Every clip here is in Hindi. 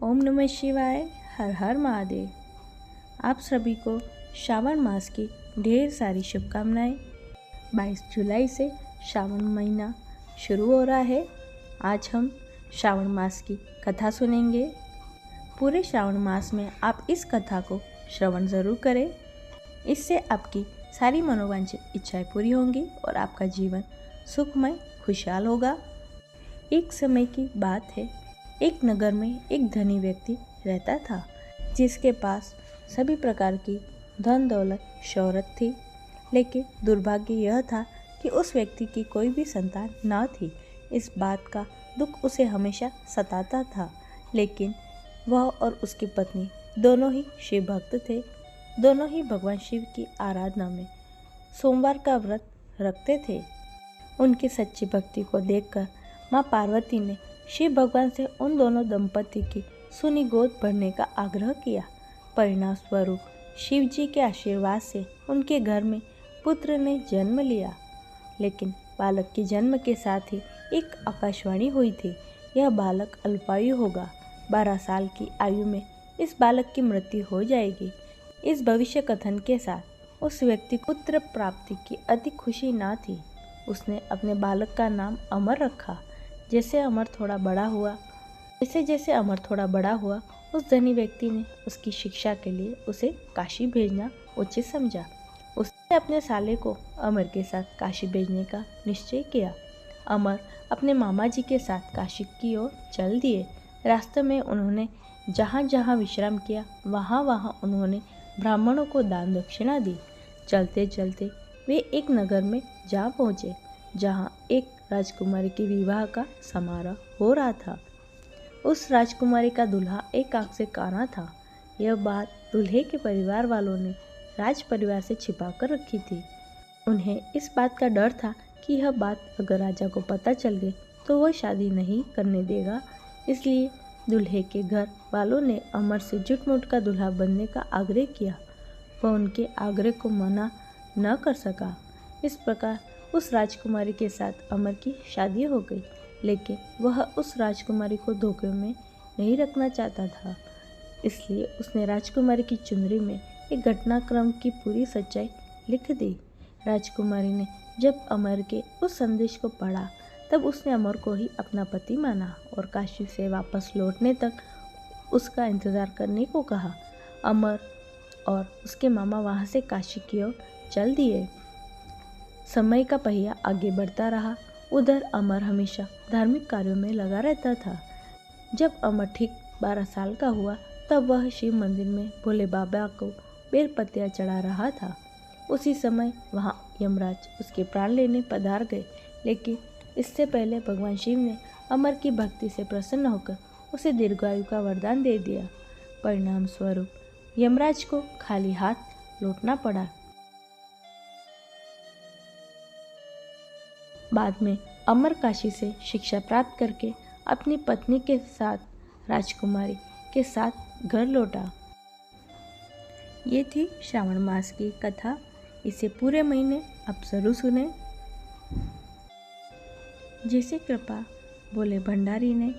ओम नमः शिवाय। हर हर महादेव। आप सभी को श्रावण मास की ढेर सारी शुभकामनाएं। 22 जुलाई से श्रावण महीना शुरू हो रहा है। आज हम श्रावण मास की कथा सुनेंगे। पूरे श्रावण मास में आप इस कथा को श्रवण ज़रूर करें। इससे आपकी सारी मनोवांछित इच्छाएं पूरी होंगी और आपका जीवन सुखमय खुशहाल होगा। एक समय की बात है, एक नगर में एक धनी व्यक्ति रहता था, जिसके पास सभी प्रकार की धन दौलत शोहरत थी। लेकिन दुर्भाग्य यह था कि उस व्यक्ति की कोई भी संतान न थी। इस बात का दुख उसे हमेशा सताता था। लेकिन वह और उसकी पत्नी दोनों ही शिव भक्त थे। दोनों ही भगवान शिव की आराधना में सोमवार का व्रत रखते थे। उनकी सच्ची भक्ति को देखकर माँ पार्वती ने शिव भगवान से उन दोनों दंपति की सुनी गोद भरने का आग्रह किया। परिणाम स्वरूप शिव जी के आशीर्वाद से उनके घर में पुत्र ने जन्म लिया। लेकिन बालक के जन्म के साथ ही एक आकाशवाणी हुई थी, यह बालक अल्पायु होगा। 12 साल की आयु में इस बालक की मृत्यु हो जाएगी। इस भविष्य कथन के साथ उस व्यक्ति को पुत्र प्राप्ति की अति खुशी न थी। उसने अपने बालक का नाम अमर रखा। जैसे अमर थोड़ा बड़ा हुआ, उस धनी व्यक्ति ने उसकी शिक्षा के लिए उसे काशी भेजना उचित समझा। उसने अपने साले को अमर के साथ काशी भेजने का निश्चय किया। अमर अपने मामा जी के साथ काशी की ओर चल दिए। रास्ते में उन्होंने जहाँ जहाँ विश्राम किया, वहाँ वहाँ उन्होंने ब्राह्मणों को दान दक्षिणा दी। चलते चलते वे एक नगर में जा पहुँचे, जहाँ एक राजकुमारी के विवाह का समारोह हो रहा था। उस राजकुमारी का दूल्हा एक आंख से काना था। यह बात दूल्हे के परिवार वालों ने राज परिवार से छिपा कर रखी थी। उन्हें इस बात का डर था कि यह बात अगर राजा को पता चल गई तो वह शादी नहीं करने देगा। इसलिए दूल्हे के घर वालों ने अमर से झूठ-मूठ का दूल्हा बनने का आग्रह किया। वह उनके आग्रह को मना न कर सका। इस प्रकार उस राजकुमारी के साथ अमर की शादी हो गई। लेकिन वह उस राजकुमारी को धोखे में नहीं रखना चाहता था। इसलिए उसने राजकुमारी की चुनरी में एक घटनाक्रम की पूरी सच्चाई लिख दी। राजकुमारी ने जब अमर के उस संदेश को पढ़ा, तब उसने अमर को ही अपना पति माना और काशी से वापस लौटने तक उसका इंतज़ार करने को कहा। अमर और उसके मामा वहाँ से काशी की ओर चल दिए। समय का पहिया आगे बढ़ता रहा। उधर अमर हमेशा धार्मिक कार्यों में लगा रहता था। जब अमर ठीक 12 साल का हुआ, तब वह शिव मंदिर में भोले बाबा को बेलपत्तियां चढ़ा रहा था। उसी समय वहां यमराज उसके प्राण लेने पधार गए। लेकिन इससे पहले भगवान शिव ने अमर की भक्ति से प्रसन्न होकर उसे दीर्घायु का वरदान दे दिया। परिणाम स्वरूप यमराज को खाली हाथ लौटना पड़ा। बाद में अमर काशी से शिक्षा प्राप्त करके अपनी पत्नी के साथ राजकुमारी के साथ घर लौटा। ये थी श्रावण मास की कथा। इसे पूरे महीने आप जरूर सुने। जैसे कृपा भोले भंडारी ने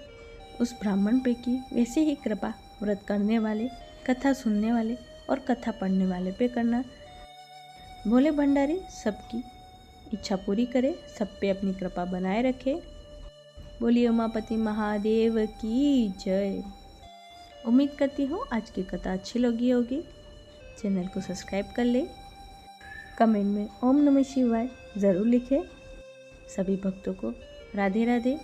उस ब्राह्मण पे की, वैसे ही कृपा व्रत करने वाले, कथा सुनने वाले और कथा पढ़ने वाले पे करना। भोले भंडारी सबकी इच्छा पूरी करे, सब पे अपनी कृपा बनाए रखे। बोलिए उमापति महादेव की जय। उम्मीद करती हूँ आज की कथा अच्छी लगी होगी। चैनल को सब्सक्राइब कर ले। कमेंट में ओम नमः शिवाय ज़रूर लिखें। सभी भक्तों को राधे राधे।